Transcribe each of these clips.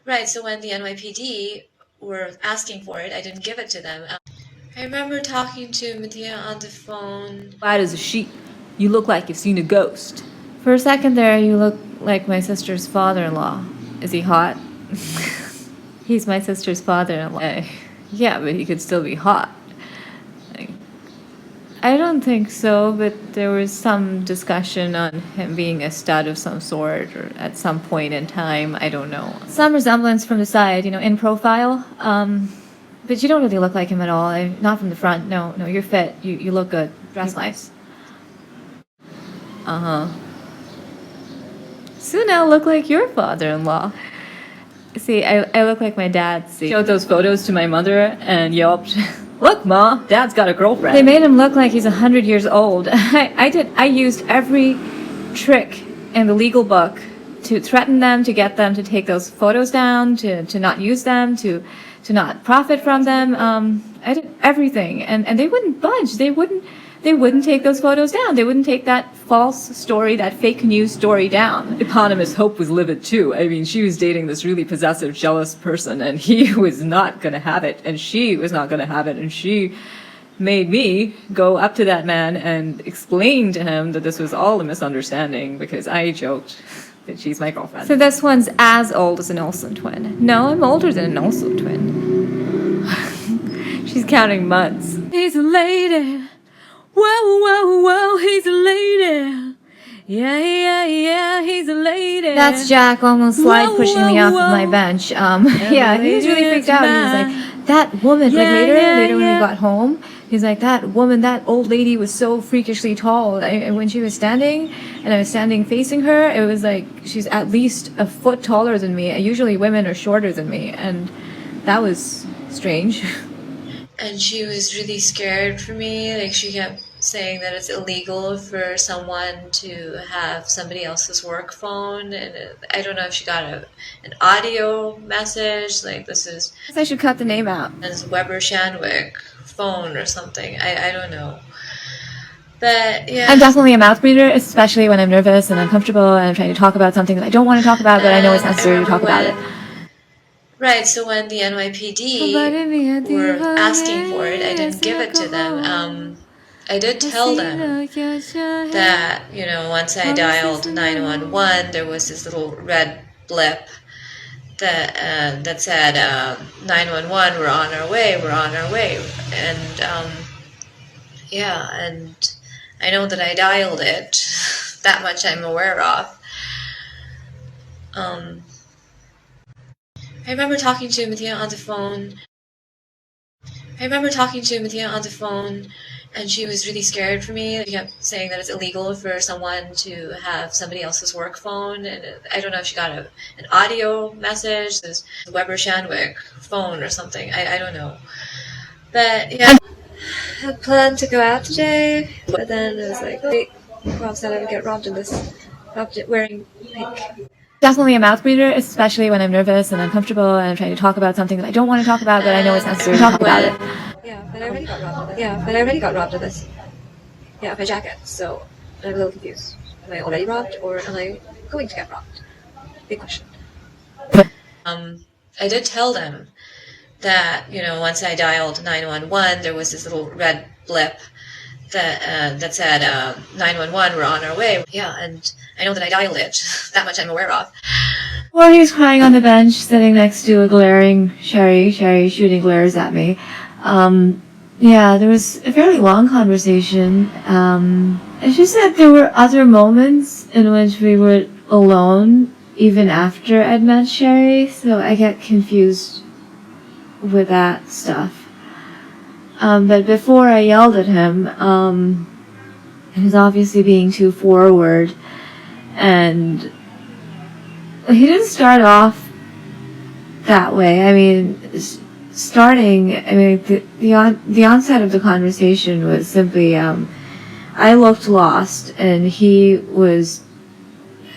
Right, so when the NYPD were asking for it, I didn't give it to them. I remember talking to Medea on the phone. White as a sheep. You look like you've seen a ghost. For a second there, you look like my sister's father-in-law. Is he hot? He's my sister's father-in-law. Yeah, but he could still be hot. I don't think so, but there was some discussion on him being a stud of some sort, or at some point in time, I don't know. Some resemblance from the side, in profile, but you don't really look like him at all. Not from the front. No, you're fit. You look good. Dress nice. So now look like your father-in-law. See, I look like my dad. See, Showed those photos to my mother and yelped, "Look, Ma, Dad's got a girlfriend." they made him look like he's 100 years old. I used every trick in the legal book to threaten them, to get them to take those photos down, to not use them, to not profit from them. I did everything, and they wouldn't budge. They wouldn't take those photos down. They wouldn't take that false story, that fake news story down. Eponymous Hope was livid too. I mean, she was dating this really possessive, jealous person, and he was not going to have it, and she was not going to have it, and she made me go up to that man and explain to him that this was all a misunderstanding because I joked that she's my girlfriend. So this one's as old as an Olsen twin. No, I'm older than an Olsen twin. She's counting months. He's a lady. Whoa, whoa, whoa, he's a lady. Yeah, he's a lady. That's Jack almost slide pushing me off of my bench. Yeah, he was really freaked out. He was like, that woman, like later when we got home, he's like, that woman, that old lady was so freakishly tall. When she was standing, and I was standing facing her, it was like, she's at least a foot taller than me. Usually women are shorter than me, and that was strange. And she was really scared for me. Like, she kept saying that it's illegal for someone to have somebody else's work phone. And I don't know if she got an audio message, like this is... I should cut the name out. This Weber Shandwick phone or something. I don't know. But, yeah. I'm definitely a mouth breather, especially when I'm nervous and uncomfortable and I'm trying to talk about something that I don't want to talk about, but I know it's necessary to talk about it. Right, so when the NYPD were asking for it, I didn't give it to them. I did tell them that, once I dialed 911, there was this little red blip that said, 911, we're on our way. And, and I know that I dialed it. That much I'm aware of. I remember talking to Medea on the phone. And she was really scared for me. She kept saying that it's illegal for someone to have somebody else's work phone. And I don't know if she got an audio message, this Weber Shandwick phone or something. I don't know. But, yeah. I had planned to go out today, but then it was like, wait, Rob said I would get robbed wearing pink. Definitely a mouth breather, especially when I'm nervous and uncomfortable and I'm trying to talk about something that I don't want to talk about, but I know it's necessary to talk about it. Yeah, but I already got robbed of this. Yeah, my jacket. So I'm a little confused. Am I already robbed, or am I going to get robbed? Big question. I did tell them that, once I dialed 911, there was this little red blip that said 911, we're on our way. Yeah, and I know that I dialed it. That much I'm aware of. Well, he was crying on the bench, sitting next to a glaring Sherry shooting glares at me. There was a fairly long conversation. It's just that there were other moments in which we were alone, even after I'd met Sherry, so I get confused with that stuff. But before I yelled at him, he was obviously being too forward, and he didn't start off that way. I mean, the onset of the conversation was simply, I looked lost, and he was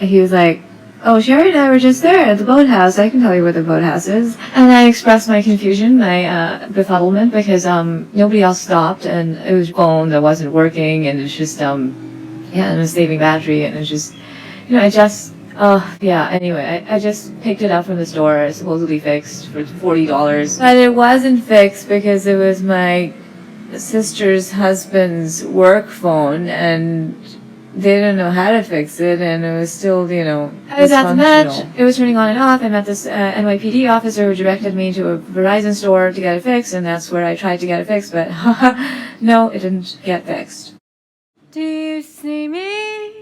like, oh, Sherry and I were just there at the boathouse. I can tell you where the boathouse is. And I expressed my confusion, my befuddlement, because nobody else stopped, and it was phone that wasn't working, and it's just, it was saving battery, and it's just, Oh, yeah, anyway, I just picked it up from the store, supposedly fixed for $40. But it wasn't fixed because it was my sister's husband's work phone, and they didn't know how to fix it, and it was still, I was at the match, it was turning on and off. I met this NYPD officer who directed me to a Verizon store to get it fixed, and that's where I tried to get it fixed, but no, it didn't get fixed. Do you see me?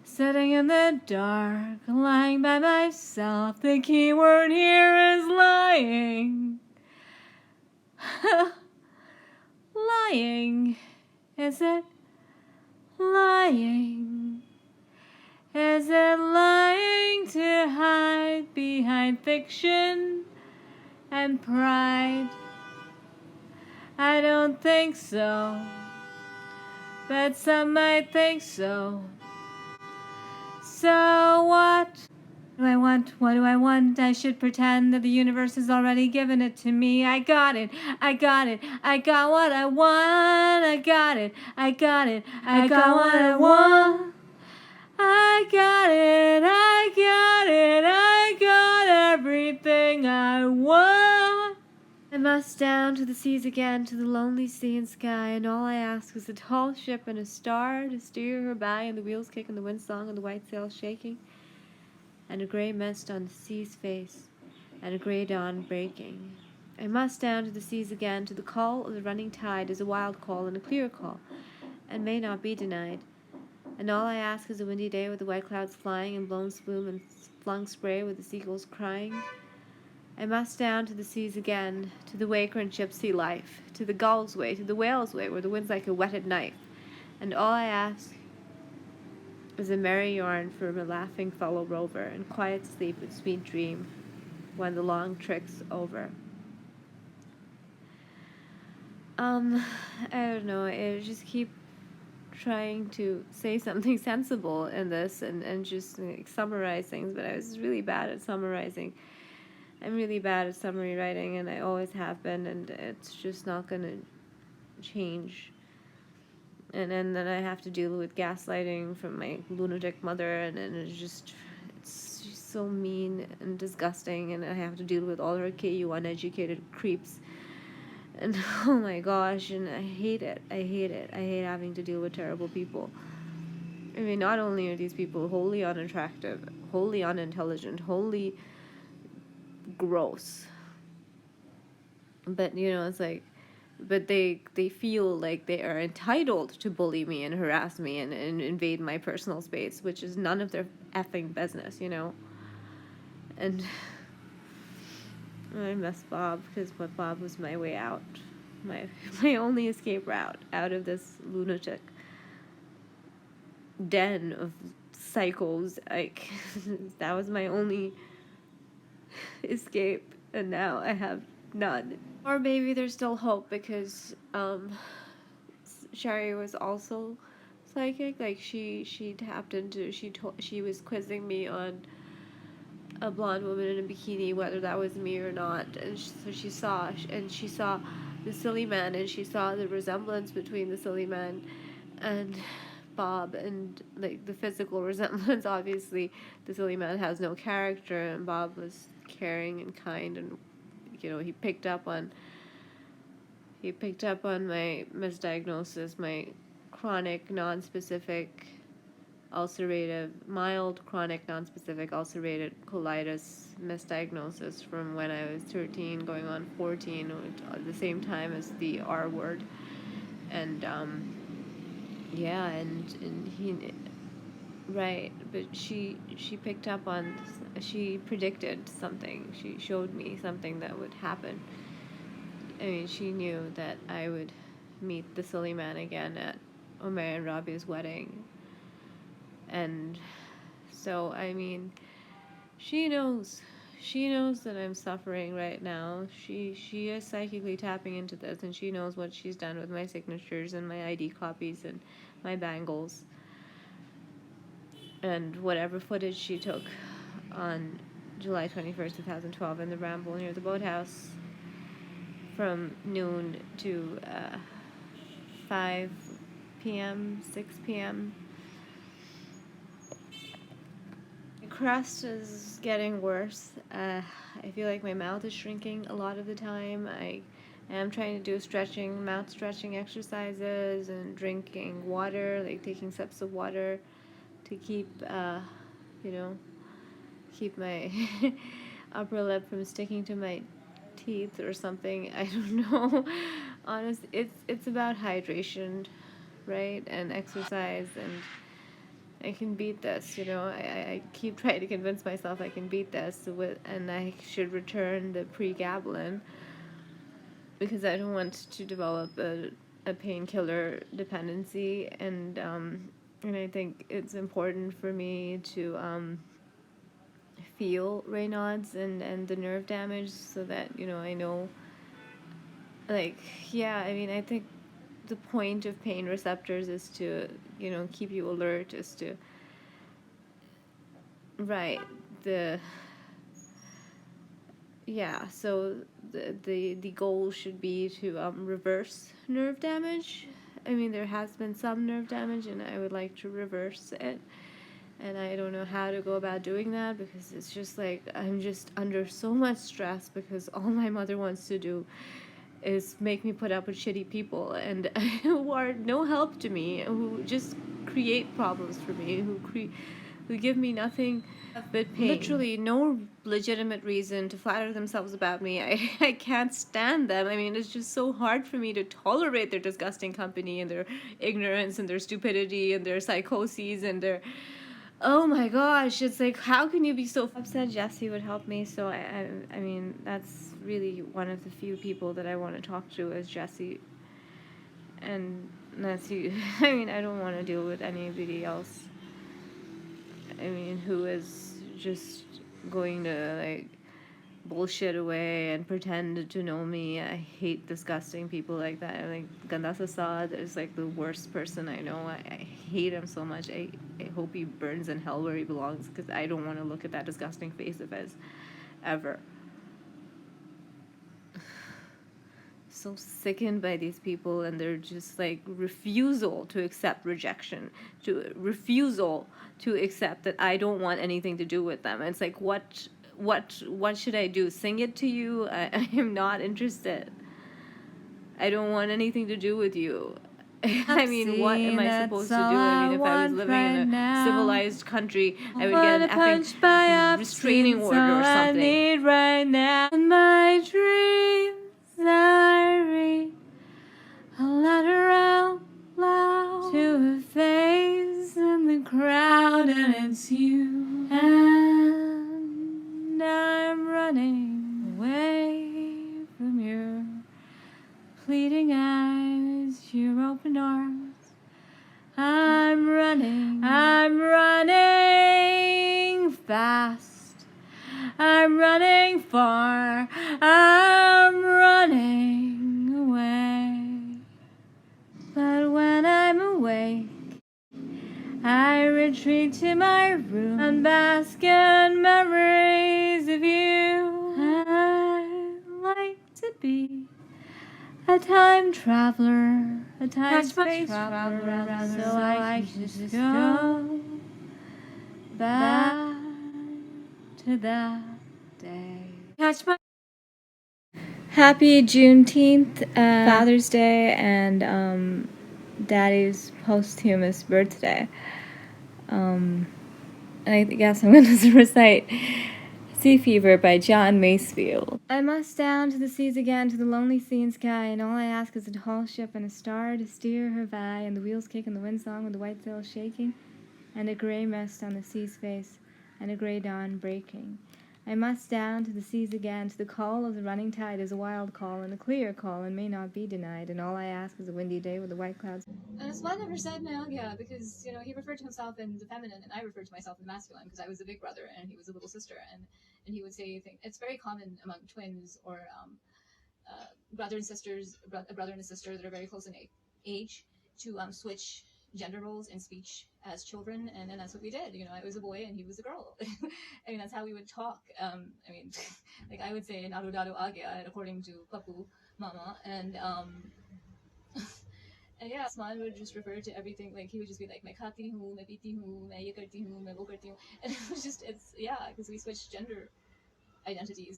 Sitting in the dark, lying by myself. The key word here is lying. Lying. Is it lying? Is it lying to hide behind fiction and pride? I don't think so, but some might think so. So what do I want? What do I want? I should pretend that the universe has already given it to me. I got it. I got it. I got what I want. I got it. I got it. I got what I want. I got it. I got it. I got everything I want. I must down to the seas again, to the lonely sea and sky, and all I ask is a tall ship and a star to steer her by, and the wheels kick and the wind song and the white sails shaking, and a grey mist on the sea's face, and a grey dawn breaking. I must down to the seas again, to the call of the running tide is a wild call and a clear call, and may not be denied. And all I ask is a windy day with the white clouds flying and blown spume and flung spray with the seagulls crying. I must down to the seas again, to the vagrant gypsy life, to the gull's way, to the whale's way, where the wind's like a whetted knife. And all I ask is a merry yarn from a laughing fellow rover, and quiet sleep and sweet dream when the long trick's over. I don't know, I just keep trying to say something sensible in this and just summarize things, but I was really bad at summarizing. I'm really bad at summary writing, and I always have been, and it's just not going to change. And then I have to deal with gaslighting from my lunatic mother, and she's so mean and disgusting, and I have to deal with all her KU uneducated creeps. And oh my gosh, and I hate it. I hate it. I hate having to deal with terrible people. I mean, not only are these people wholly unattractive, wholly unintelligent, wholly gross, but it's like, but they feel like they are entitled to bully me and harass me and invade my personal space, which is none of their effing business, and I miss Bob, because Bob was my way out, my only escape route out of this lunatic den of psychos. Like, that was my only escape, and now I have none. Or maybe there's still hope, because Sherry was also psychic. Like, she tapped into, she was quizzing me on a blonde woman in a bikini, whether that was me or not, and so she saw the silly man, and she saw the resemblance between the silly man and Bob, and like the physical resemblance. Obviously the silly man has no character, and Bob was caring and kind, and he picked up on my misdiagnosis, my chronic non-specific mild chronic non-specific ulcerative colitis misdiagnosis from when I was 13 going on 14, at the same time as the R word. And yeah, and he, right, but she picked up on, she predicted something, she showed me something that would happen. I mean, she knew that I would meet the silly man again at Omer and Rabia's wedding. And so, I mean, she knows that I'm suffering right now. She is psychically tapping into this, and she knows what she's done with my signatures and my ID copies and my bangles and whatever footage she took on July 21st, 2012 in the Ramble near the boathouse from noon to 5 p.m., 6 p.m. crust is getting worse. I feel like my mouth is shrinking a lot of the time. I am trying to do mouth stretching exercises and drinking water, like taking sips of water to keep, you know, keep my upper lip from sticking to my teeth or something. I don't know. Honestly, it's about hydration, right? And exercise, and I can beat this, I keep trying to convince myself I can beat this and I should return the pregabalin because I don't want to develop a painkiller dependency, and I think it's important for me to feel Raynaud's and the nerve damage so that, I know, like, yeah, I mean, I think the point of pain receptors is to, keep you alert, is to, right, so the goal should be to reverse nerve damage. I mean, there has been some nerve damage, and I would like to reverse it. And I don't know how to go about doing that because it's just like I'm just under so much stress because all my mother wants to do is make me put up with shitty people and who are no help to me, who just create problems for me, who give me nothing but pain. Literally no legitimate reason to flatter themselves about me. I can't stand them. I mean, it's just so hard for me to tolerate their disgusting company and their ignorance and their stupidity and their psychoses and their... Oh my gosh, it's like, how can you be so upset? Jesse would help me, so I mean, that's really one of the few people that I want to talk to is Jesse. And that's you. I mean, I don't want to deal with anybody else. I mean, who is just going to, like, bullshit away and pretend to know me. I hate disgusting people like that. Like, Gandas Assad is, like, the worst person I know. I hate him so much. I hope he burns in hell where he belongs because I don't want to look at that disgusting face of his ever. So sickened by these people and their just like refusal to accept rejection, to refusal to accept that I don't want anything to do with them. It's like, what should I do? Sing it to you? I am not interested. I don't want anything to do with you. I mean, what am I supposed to do? I mean, if I was living in a civilized country, I would get an effing restraining order or something. I need right now. In my dreams, I read a letter out loud to a face in the crowd, and it's you. And I'm running away from your pleading eyes, your open arms. I'm running fast. I'm running far. I'm running away. But when I'm awake, I retreat to my room and bask in memories of you. I like to be a time traveler, a space traveler, so I can just go back to that day. Happy Juneteenth, Father's Day, and Daddy's posthumous birthday. And I guess I'm going to recite Sea Fever by John Masefield. I must down to the seas again, to the lonely sea and sky, and all I ask is a tall ship and a star to steer her by, and the wheels kick and the wind song with the white sails shaking, and a gray mist on the sea's face, and a gray dawn breaking. I must down to the seas again, to the call of the running tide is a wild call, and a clear call, and may not be denied, and all I ask is a windy day with the white clouds. And Swan never said Myalgia because, he referred to himself in the feminine and I referred to myself in the masculine because I was the big brother and he was the little sister. And he would say things. It's very common among twins or brother and sisters, a brother and a sister that are very close in age to switch gender roles in speech as children. And that's what we did. I was a boy and he was a girl. I mean, that's how we would talk. Like I would say Narudado Agya according to Papu, Mama. And yeah, Usman would just refer to everything, like he would just be like, मैं खाती हूँ, मैं पीती हूँ, मैं ये करती हूँ, मैं वो करती हूँ. And it was just, it's, yeah, because we switched gender identities.